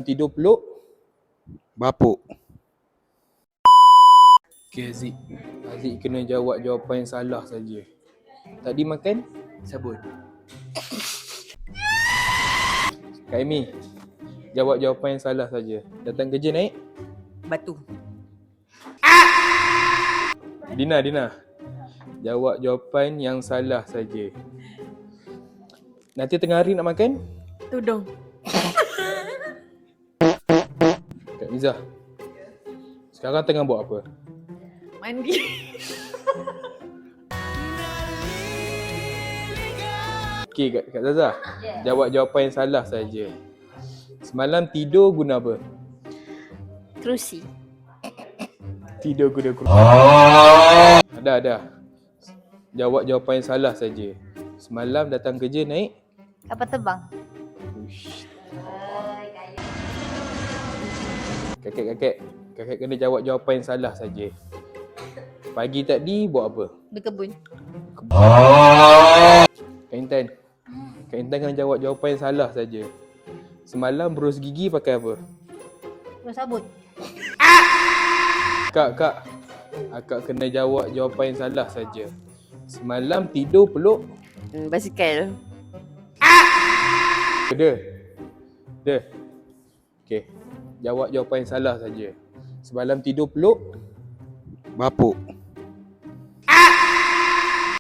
tidur peluk bapuk. Okay Aziz. Aziz kena jawab jawapan yang salah saja. Tadi makan sabun. Kak Amy, jawab jawapan yang salah saja. Datang kerja naik Batu. Dina, jawab jawapan yang salah saja. Nanti tengah hari nak makan Tudung. Kak Miza, sekarang tengah buat apa? Mandi. Okay Kak Zaza, jawab jawapan yang salah saja. Semalam tidur guna apa? Kerusi. Tidur guna kerusi. Ada. Jawab jawapan yang salah saja. Semalam datang kerja naik Kapal terbang. Uish. Kakek kena jawab jawapan yang salah saja. Pagi tadi buat apa? Berkebun. Kak Intan kena jawab jawapan yang salah saja. Semalam berus gigi pakai apa? Bersabut. Kak, akak kena jawab jawapan yang salah saja. Semalam tidur peluk Basikal. Dah. Okey. Jawab jawapan yang salah saja. Semalam tidur peluk bapuk.